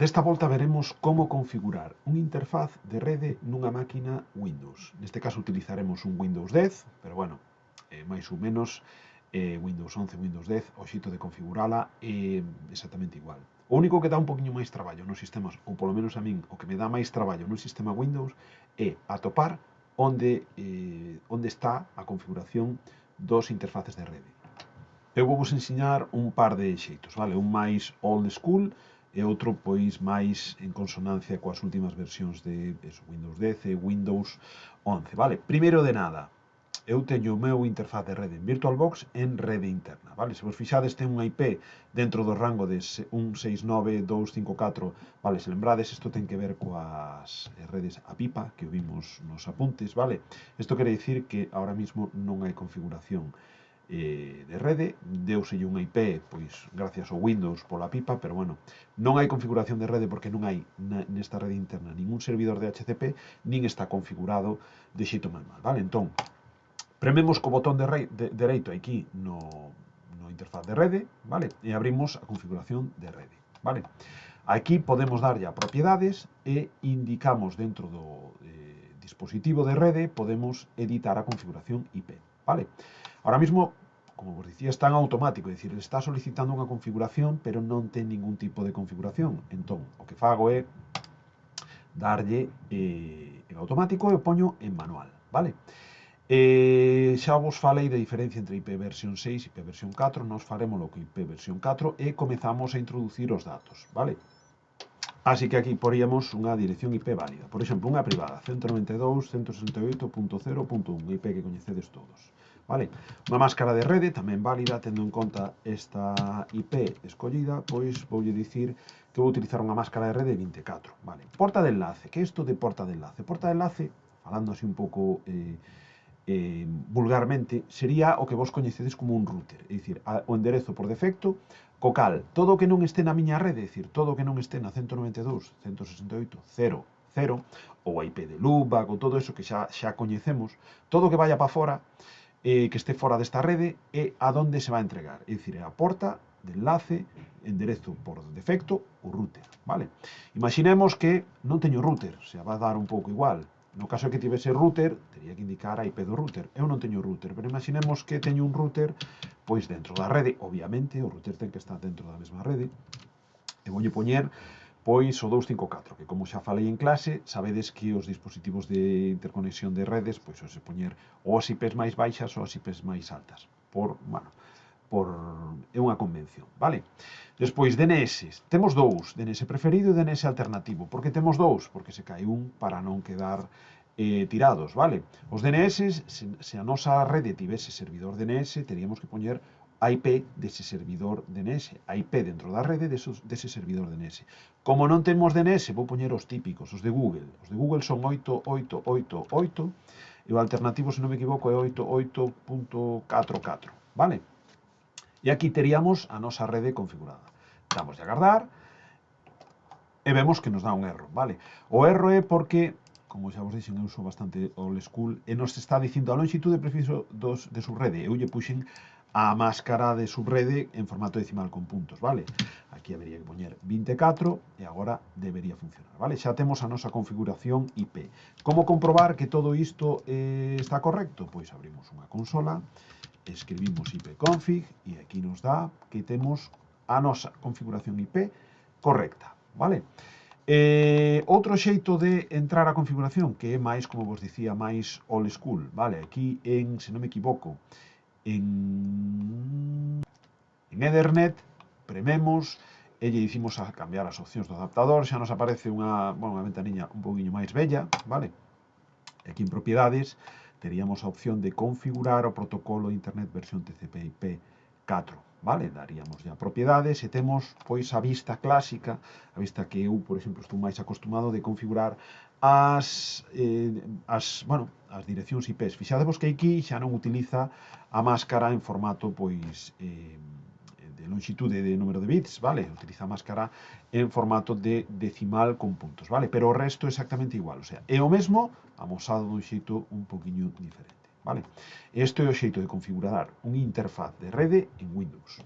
Desta volta veremos como configurar unha interfaz de rede nunha máquina Windows. Neste caso utilizaremos un Windows 10, pero bueno, máis ou menos Windows 11, Windows 10, o xeito de configurala é exactamente igual. O único que dá un poquinho máis traballo nos sistemas, ou polo menos a min, o que me dá máis traballo nun sistema Windows é atopar onde está a configuración dos interfaces de rede. Eu vou vos ensinar un par de xeitos, vale? Un máis old school e outro pois máis en consonancia coas últimas versións de Windows 10 e Windows 11, vale? Primeiro de nada, eu teño o meu interfaz de rede en VirtualBox en rede interna, vale? Se vos fixades ten unha IP dentro do rango de 169.254, vale? Se lembrades, isto ten que ver coas redes a pipa que o vimos nos apuntes, vale? Isto quere dicir que ahora mismo non hai configuración de rede, deuselle unha IP, pois, gracias ao Windows pola pipa, pero bueno, non hai configuración de rede porque non hai nesta rede interna ningún servidor de HCP, nin está configurado de xeito manual, vale? Entón, prememos co botón dereito aquí no interfaz de rede, vale? E abrimos a configuración de rede, vale? Aquí podemos darlle a propiedades e indicamos dentro do dispositivo de rede, podemos editar a configuración IP, vale? Ahora mismo, como vos dicía, está en automático, é dicir, está solicitando unha configuración, pero non ten ningún tipo de configuración. Entón, o que fago é darlle en automático e o poño en manual, vale? Xa vos falei da diferencia entre IP versión 6 e IP versión 4, nos faremos que IP versión 4 e comezamos a introducir os datos, vale? Así que aquí poríamos unha dirección IP válida, por exemplo, unha privada, 192.168.0.1, IP que coñecedes todos. Vale? Unha máscara de rede tamén válida, tendo en conta esta IP escollida, pois voulle dicir que vou utilizar unha máscara de rede 24. Vale? Porta de enlace, que é isto de porta de enlace? Porta de enlace, falando así un pouco vulgarmente, sería o que vos coñecedes como un router, é dicir, o enderezo por defecto, co cal, todo o que non este na miña rede, é dicir, todo o que non este na 192.168.0.0, ou a IP de loopback, ou todo eso que xa coñecemos, todo o que vaya para fora, que este fora desta rede, é a donde se vai entregar, é dicir, é a porta de enlace, enderezo por defecto, o router, vale? Imaginemos que non teño router, se vai dar un pouco igual. No caso de que tivese router, teria que indicar a IP do router. Eu non teño router, pero imaginemos que teño un router pois dentro da rede, obviamente, o router ten que estar dentro da mesma rede, e voulle poñer pois o 254, que como xa falei en clase, sabedes que os dispositivos de interconexión de redes, pois se poñer ou as IPs máis baixas ou as IPs máis altas, é unha convención, vale? Despois, DNS, temos dous, DNS preferido e DNS alternativo. Por que temos dous? Porque se cae un para non quedar tirados, vale? Os DNS, se a nosa rede tivese servidor DNS, teríamos que poñer a IP dese servidor DNS, a IP dentro da rede dese servidor DNS. Como non temos DNS, vou poñer os típicos, os de Google. Os de Google son 8888 e o alternativo, se non me equivoco, é 88.44, vale? E aquí teríamos a nosa rede configurada. Damos de agardar e vemos que nos dá un erro, vale? O erro é porque, como xa vos dixen, eu sou bastante old school, e nos está dicindo a longitude preciso de subrede. Eu lle puxen a máscara de subrede en formato decimal con puntos, vale? Aquí habería que poñer 24 e agora debería funcionar, vale? Xa temos a nosa configuración IP. Como comprobar que todo isto está correcto? Pois abrimos unha consola, escribimos ipconfig e aquí nos dá que temos a nosa configuración IP correcta, vale? Outro xeito de entrar a configuración, que é máis, como vos dicía, máis old school, vale? Aquí, se non me equivoco, en Ethernet, prememos e lle dicimos a cambiar as opcións do adaptador, xa nos aparece unha ventaniña un pouquinho máis bella, vale? E aquí en propiedades teríamos a opción de configurar o protocolo Internet versión TCP/IP 4, vale? Daríamos ya propiedades e temos pois a vista clásica, a vista que eu, por exemplo, estou máis acostumado de configurar as direccións IPs. Fixadevos que aquí xa non utiliza a máscara en formato pois de longitude de número de bits, vale? Utiliza a máscara en formato de decimal con puntos, vale? Pero o resto é exactamente igual, o sea, é o mesmo amosado dun xeito un poquinho diferente, vale? Este é o xeito de configurar unha interfaz de rede en Windows.